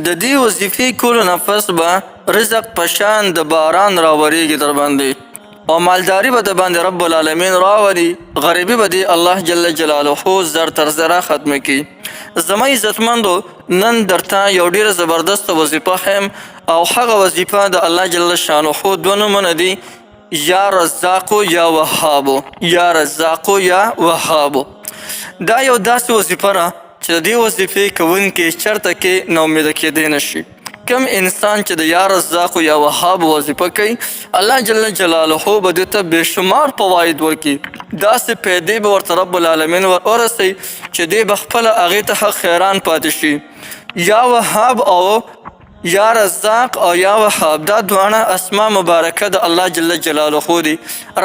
د دې وظیفې کولو نه پس به رزق په شان د باران راوریږي در باندې او مالداري به د باندې رب العالمین راوري، غریبي به دې الله جل جلاله زر تر زره ختمه کړي. زما عزتمندو، نن درته یو ډېره زبردسته وظیفه ښیم او هغه وظیفه د الله جل شانه دوه نومونه دي، یا رزاقو یا وهابو. یا رزاقو یا وهابو دا یو داسې وظیفه ده چې د دې وظیفې کوونکی چېرته کې ناامیده کېدی نه شي. کم انسان چې د یا رزاقو یا وهاب وظیفه کوي، الله جل جلاله به دې ته بېشمار فواید ورکړي. داسې پیدې به ورته رب العالمین ورسوي چې دی به خپله هغې ته ښه خیران پاتې شي. یا وهاب او یا رزاق او یا وهاب دا دواړه اسما مبارکه د الله جل جلاله دي.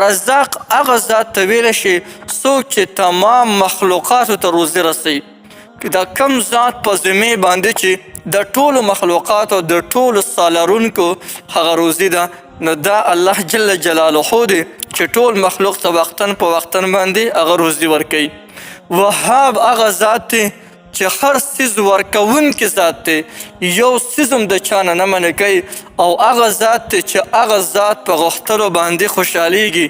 رزاق هغه ذات ته ویلی شي څوک چې تمام مخلوقاتو ته روزي رسوي. دا کم ذات په زمې باندې چې د ټولو مخلوقاتو د ټولو سالارونکو هغه روزي ده، نو دا الله جل جلاله دی چې ټول مخلوق ته وختن په وختن باندې هغه روزي ورکوي. وهاب هغه ذات دی چې هر څیز ورکوونکی ذات دی، یو څیز هم د چا نه منع کوي، او هغه ذات دی چې هغه ذات په غوښتلو باندې خوشحالیږي.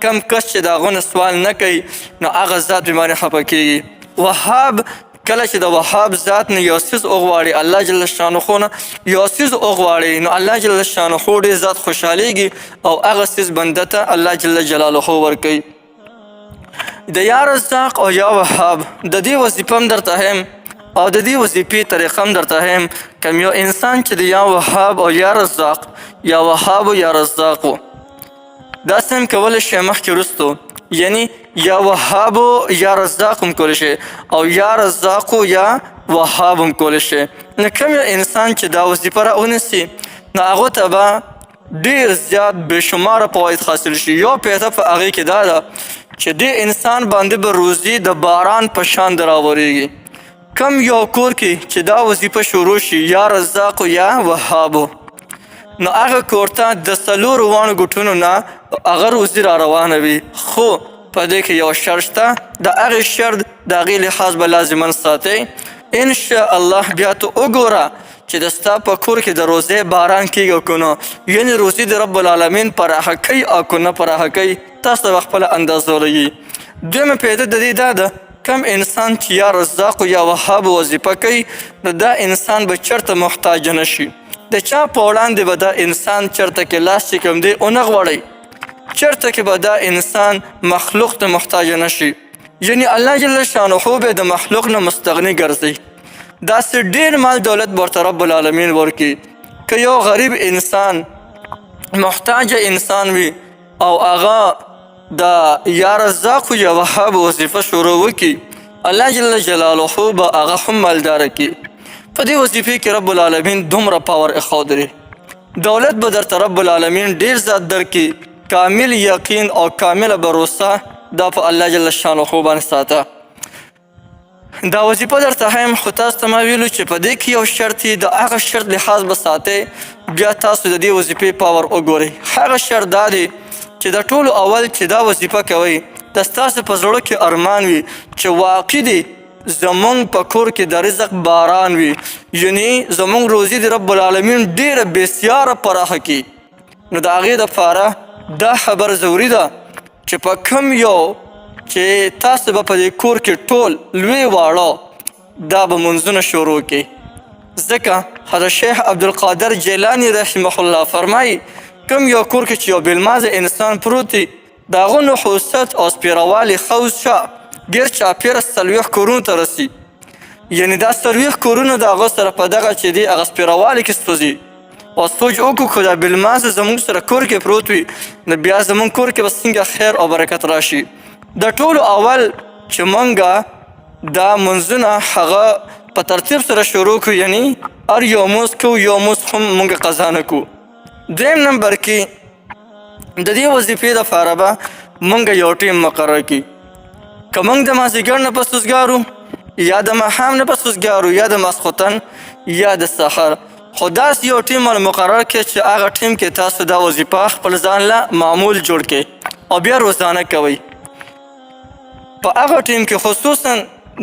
کم کس چې د هغه نه سوال نه کوي نو هغه ذات بیمارې خفه کېږي. وهاب کله چې د وهاب ذات نه یو څیز وغواړي، الله جل شانه نه یو څیز وغواړي، نو الله جل شانه ډېر ذات خوشحالیږي او هغه څیز بنده ته الله جل جلاله ورکوي. د یا رزاق او یا وهاب د دې وظیفه هم درته ښیم او د دې وظیفې طریقه هم درته ښیم. کم یو انسان چې د یا وهاب او یا رزاق یا وهاب او یا رزاقو داسې هم کولی شي مخکې وروستو، یعنی یا وهابو یا رزاق هم کولی شي او یا رزاقو یا وهاب هم کولی شي. نو کوم یو انسان چې دا وظیفه راونیسي نو هغو ته به ډېر زیات بېشماره فواید حاصل شي. یو پیته په هغې کې دا ده چې دې انسان باندې به روزي د باران په شان د راورېږي. کم یو کور کې چې دا وظیفه شروع شي یا رزاقو یا وهابو، نو هغه کور ته د څلورو واړو ګوټونو نه هغه روزي را روانه وي. خو په دې کې یو شرط شته، د هغې شرط د هغې لحاظ به لازما ساتئ. انشاءالله بیا ته وګوره چې د ستا په کور کې د روزۍ باران کېږي که نه، یعنې روزي د رب العالمین پراخه کوي او که نه پراخه کوي، تاسو ته به خپله اندازه لګي. دویمه پیده د دې دا ده، کم انسان چې یا رزاق یا وهاب وظیفه کوي نو دا انسان به چېرته محتاج نه شي. د چا په وړاندې به دا انسان چېرته کې لاس چې کوم دی ونه غوړی، چېرته کې به دا انسان مخلوق ته محتاج نه شي، یعنې الله جل شانه به د مخلوق نه مستغني ګرځي. داسې ډېر مال دولت به ورته رب العالمین ورکړي. که یو غریب انسان محتاج انسان وي او هغه د یا رزاق یا وهاب وظیفه شروع وکړي، الله جل جلاله به هغه هم مالداره کړي. په دې وظیفې کې رب العالمین دومره پاور ایښودلی، دولت به درته رب العالمین ډېر زیات درکړي. کامل یقین او کامله بروسه دا په الله جل شانه باندې ساته. دا وظیفه درته ښیم، خو تاسو ته ما ویلو چې په دې کې یو شرط د هغه شرط لحاظ به ساتئ. بیا تاسو د دې وظیفې پاور وګورئ. هغه شرط دا دی چې د ټولو اول چې دا وظیفه کوئ د ستاسو په زړه کې ارمان وي چې واقع دی زمونږ په کور کې د رزق باران وي، یعنې زمونږ روزي د رب العالمین ډېره بسیاره پراخه کړي. نو د هغې دپاره دا خبر ضروري ده چې په کم یو چې تاسو به په دې کور کې ټول لوی واړه دا به منځونه شروع کړي. ځکه حضرت شیخ عبدالقادر جیلانی رحمه الله فرمایي کم یو کور کې چې یو بېلمازه انسان پروت دی، د هغه نحوست او سپېروالي خوځ شه ډېر چاپېره 40 کورونو ته رسي، یعنې دا 40 کورونه د هغه سره په دغه چې دی هغه سپېروالي کې سوځي. او سوچ وکړو که دا بېلمازه زموږ سره کور کې پروت وي نو بیا زموږ کور کې به څنګه خیر او برکت راشي. د ټولو اول چې موږ دا منځونه هغه په ترتیب سره شروع کړو، یعنی هر یو مونځ کوو، یو مونځ هم موږ قضا نه کوو. دویم نمبر کې د دې وظیفې دپاره به موږ یو ټیم مقرر کړي. که موږ د مازدیګر نه پس وزګارو یا د ماښام نه پس وزګارو یا د ماسخوتن یا د سحر، خو داسې یو ټیم مقرر کړي چې هغه ټیم کې تاسو دا وظیفه خپل ځان له معمول جوړ کړئ او بیا روزانه کوئ. په هغه ټیم کې خصوصا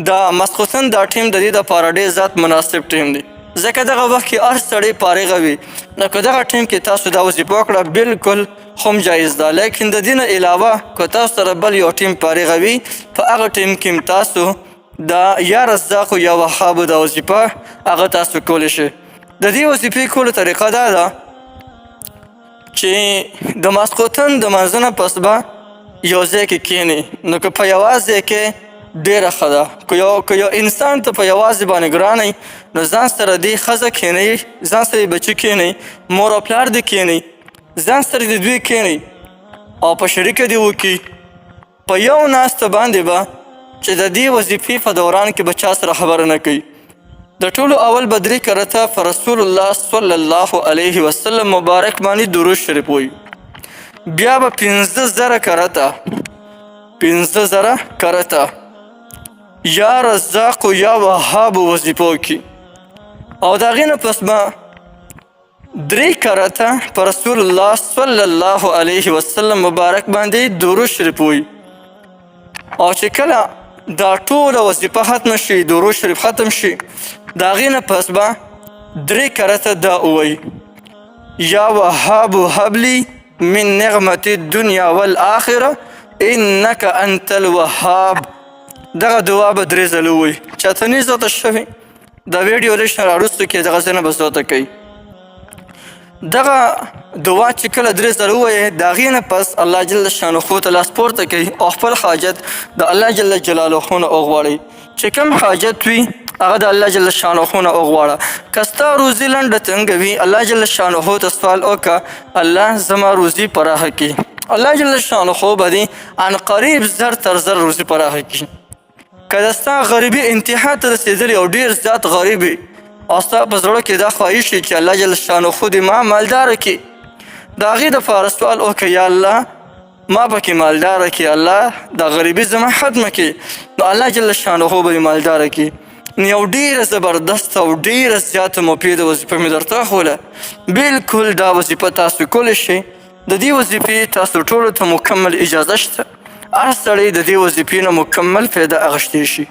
د ماسخوتن دا ټیم د دې دپاره ډېر زیات مناسب ټیم دی، ځکه دغه وخت کې هر سړی فارغه وي. نو که دغه ټایم کې تاسو دا وظیفه وکړه بالکل هم جایز ده. لیکن د دې نه علاوه که تاسو سره بل یو ټیم فارغه وي په هغه ټیم کې تاسو دا یا رزاق یا وهاب دا وظیفه هغه تاسو کولی شئ. د دې وظیفې کولو طریقه دا ده چې د ماسخوتن د لمانځه نه پس به یو ځای کې کښېنئ. نو که په یوه ځای کې ډېره ښه ده. که یو انسان ته په یوازې باندې ګران نو ځان سره دې ښځه کښېنئ، ځان سره یې بچي کښېنئ، مور او پلار دې کښېنئ، ځان سره دې دوی کښېنئ او په شریکه دې وکړي. په یو ناسته باندې به چې د دې وظیفې په دوران کې به چا سره خبره نه کوي. د ټولو اول به 3 کرته په رسول الله صلی الله علیه وسلم مبارک باندې درود شریف وایي. بیا به 15,000 کرته یا رزاق یا وهاب وظیفه وکړي او د هغې نه پس به 3 کرته په رسول الله صلی الله علیه وسلم مبارک باندې درود شریف وایي. او چې کله دا ټوله وظیفه ختمه شي، درود شریف ختم شي، د هغې نه پس به 3 کرته دا ووایي: یا وهاب هب لی من نعمة الدنیا والآخره انک انت الوهاب. دغه دعا به 3 ځله ووایي. چاته نه زده شوې دا ویډیو لږ راوروسته کې دغه ځای نه به زده کوي. دغه دعا چې کله 3 ځله ووایي د هغې نه پس الله جل شانه ته لاس پورته کوي او خپل حاجت د الله جل جلاله نه وغواړئ. چې کوم حاجت وي هغه د الله جل شانه نه وغواړه. که ستا روزي لنډه تنګه وي الله جل شانه ته سوال وکړه الله زما روزي پراخه کړي. الله جل شانه به دې عن قریب زر تر زر روزي پراخه کړي. که د ستا غریبي انتها ته رسېدلي او ډېر زیات غریب وي او ستا په زړه کې دا خواهش وي چې الله جل شانه دې ما مالداره کړي، د هغې دپاره سوال وکړه یا الله ما پکې مالداره کړي، الله دا غریبي زما ختمه کړي. نو الله جل شانه به دې مالداره کړي. یو ډېره زبردست او ډېره زیاته مفیده وظیفه مې درته ښووله. بالکل دا وظیفه تاسو کولی شئ. د دې وظیفې تاسو ټولو ته مکمل اجازه شته. هر سړی د دې وظیفې نه مکمل فایده اخیستی شي.